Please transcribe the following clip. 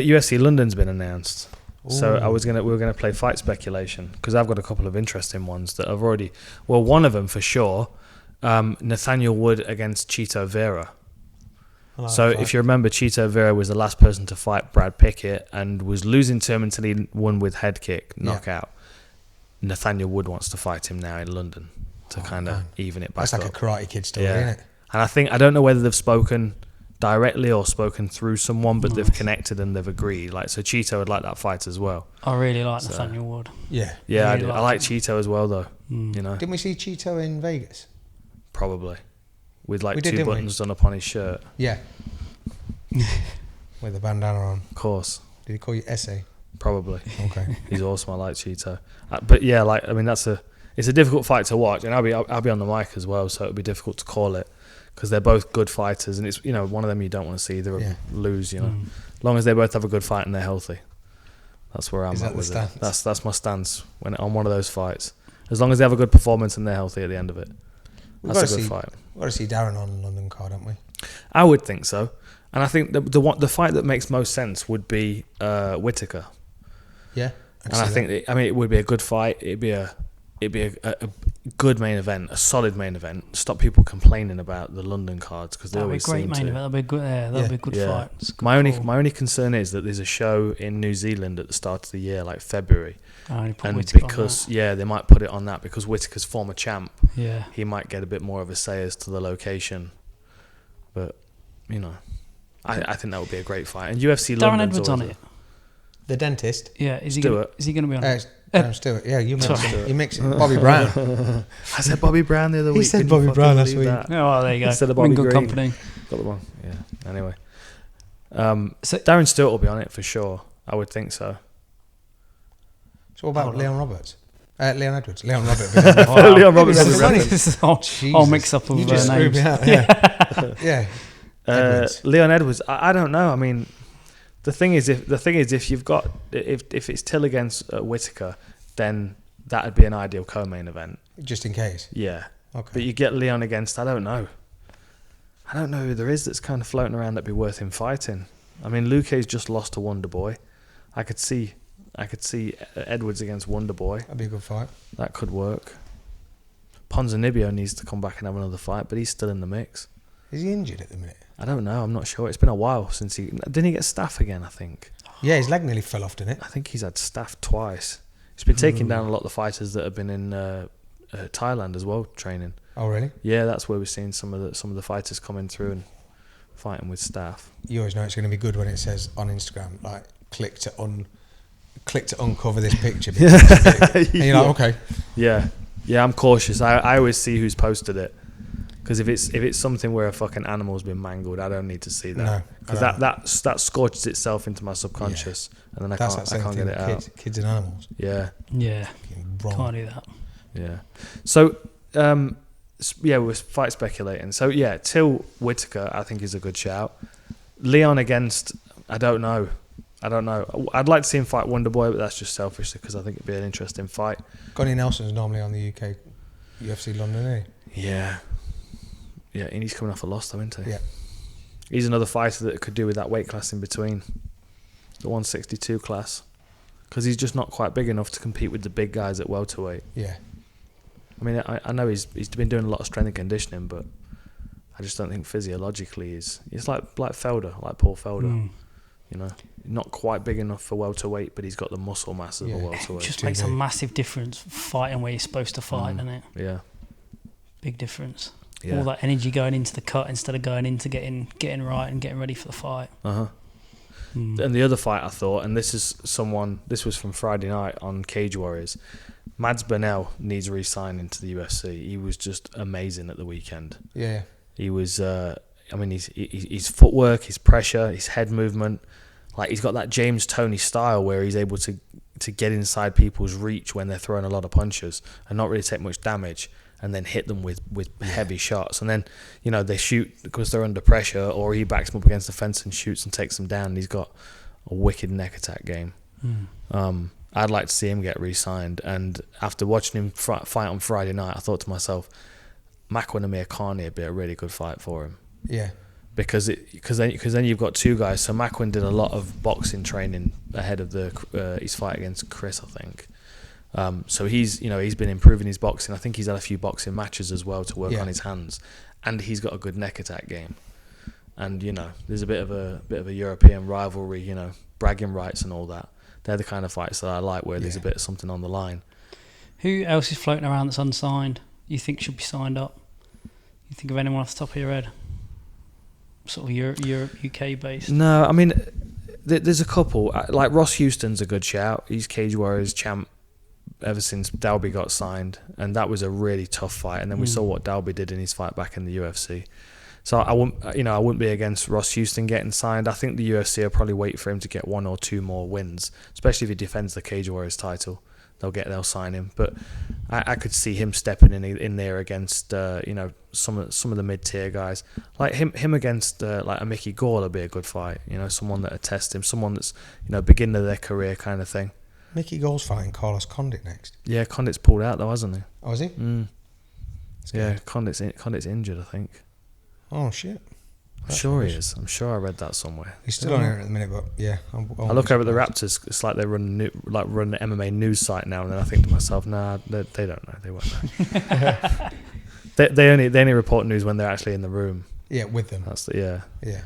UFC London's been announced. Ooh. So we were gonna play fight speculation because I've got a couple of interesting ones that I've already. Well, one of them for sure, Nathaniel Wood against Cheetah Vera. So if you remember, Cheetah Vera was the last person to fight Brad Pickett and was losing to him until he won with head kick knockout. Nathaniel Wood wants to fight him now in London to kind of even it back. That's like a Karate Kid story, isn't it? And I don't know whether they've spoken directly or spoken through someone, but they've connected and they've agreed. Like, so Cheetah would like that fight as well. I really like Nathaniel Wood. Yeah, really I do. I like Cheetah as well, though. You know, didn't we see Cheetah in Vegas? Probably with like two buttons done up on his shirt. Yeah, with a bandana on. Of course. Did he call you Essay? Probably. Okay. He's awesome. I like Cheetah. But yeah, like, I mean, it's a difficult fight to watch, and I'll be on the mic as well, so it'll be difficult to call it because they're both good fighters, and it's, you know, one of them you don't want to see either of them lose. You know, as long as they both have a good fight and they're healthy, that's where I'm at with it. That's my stance on one of those fights. As long as they have a good performance and they're healthy at the end of it, that's a good fight. We've got to see Darren on London card, haven't we? I would think so, and I think the fight that makes most sense would be Whitaker. Yeah, and I think it would be a good fight. It'd be a good main event, a solid main event. Stop people complaining about the London cards because they always seem to. That'd be a great main event. That'll be a good fight. My only concern is that there's a show in New Zealand at the start of the year, like February, and because they might put it on that because Whitaker's former champ. Yeah, he might get a bit more of a say as to the location, but you know, I think that would be a great fight. And UFC Darren London's Edwards on it. The dentist. Yeah, is he going to be on it? Darren Stewart. Yeah, you mix it. Bobby Brown. I said Bobby Brown the other week. He said Bobby Brown last week. Oh, well, there you go. Instead of Bobby good Green. company. Got the one. Yeah. Anyway, so Darren Stewart will be on it for sure. I would think so. So what about Leon Roberts? Leon Edwards. Leon Roberts. Leon Roberts. This is all mix up of names. Yeah. Leon Edwards. I don't know. I mean, the thing is, if you've got if it's Till against Whitaker, then that would be an ideal co-main event. Just in case. Yeah. Okay. But you get Leon against, I don't know who there is that's kind of floating around that'd be worth him fighting. I mean, Luque's just lost to Wonder Boy. I could see Edwards against Wonder Boy. That'd be a good fight. That could work. Ponzinibbio needs to come back and have another fight, but he's still in the mix. Is he injured at the minute? I don't know. I'm not sure. It's been a while since didn't he get staph again, I think? Yeah, his leg nearly fell off, didn't it? I think he's had staph twice. He's been taking down a lot of the fighters that have been in Thailand as well, training. Oh, really? Yeah, that's where we're seeing some of the fighters coming through and fighting with staph. You always know it's going to be good when it says on Instagram, like, click to uncover this picture. And you're like, okay. Yeah, I'm cautious. I always see who's posted it. Because if it's something where a fucking animal's been mangled, I don't need to see that. Because that scorches itself into my subconscious, and then I can't get it out. Kids and animals. Yeah. Yeah. Can't do that. Yeah. So we're fight speculating. So yeah, Till Whitaker I think is a good shout. Leon against I don't know. I'd like to see him fight Wonder Boy, but that's just selfish because I think it'd be an interesting fight. Connie Nelson's normally on the UK UFC London, isn't he? Yeah. Yeah, and he's coming off a loss though, isn't he? Yeah. He's another fighter that could do with that weight class in between, the 162 class, because he's just not quite big enough to compete with the big guys at welterweight. Yeah. I mean, I know he's been doing a lot of strength and conditioning, but I just don't think physiologically he's like Felder, like Paul Felder. You know, not quite big enough for welterweight, but he's got the muscle mass of a welterweight. It just makes a massive difference fighting where you're supposed to fight, doesn't it? Yeah. Big difference. Yeah. All that energy going into the cut instead of going into getting right and getting ready for the fight. And the other fight I thought, and this was from Friday night on Cage Warriors, Mads Bernal needs re-signing to the UFC. He was just amazing at the weekend. Yeah. He was, his footwork, his pressure, his head movement, like he's got that James Toney style where he's able to get inside people's reach when they're throwing a lot of punches and not really take much damage, and then hit them with heavy shots. And then, you know, they shoot because they're under pressure, or he backs them up against the fence and shoots and takes them down. And he's got a wicked neck attack game. I'd like to see him get re-signed. And after watching him fight on Friday night, I thght to myself, Makwanamir Carney would be a really good fight for him. Yeah. because then you've got two guys. So Macklin did a lot of boxing training ahead of his fight against Chris, I think. So he's been improving his boxing. I think he's had a few boxing matches as well to work on his hands, and he's got a good neck attack game. And there's a bit of a European rivalry, bragging rights and all that. They're the kind of fights that I like, where there's a bit of something on the line. Who else is floating around that's unsigned? You think should be signed up? You think of anyone off the top of your head? Sort of Europe, UK based? No, I mean, there's a couple. Like Ross Houston's a good shout. He's Cage Warriors champ ever since Dalby got signed, and that was a really tough fight. And then we saw what Dalby did in his fight back in the UFC. So I wouldn't be against Ross Houston getting signed. I think the UFC will probably wait for him to get 1 or 2 more wins, especially if he defends the Cage Warriors title. They'll sign him. But I could see him stepping in there against some of the mid tier guys. Like him against like a Mickey Gall would be a good fight. Someone that'll test him, someone that's beginning of their career kind of thing. Mickey Gall's fighting Carlos Condit next. Yeah, Condit's pulled out though, hasn't he? Oh, is he? Yeah, Condit's injured, I think. Oh shit! I'm sure he is. I'm sure I read that somewhere. He's still on here at the minute, but yeah. I look over at the Raptors. It's like they run an MMA news site now, and then I think to myself, nah, they don't know. They won't know. they only report news when they're actually in the room. Yeah, with them. That's yeah. Yeah.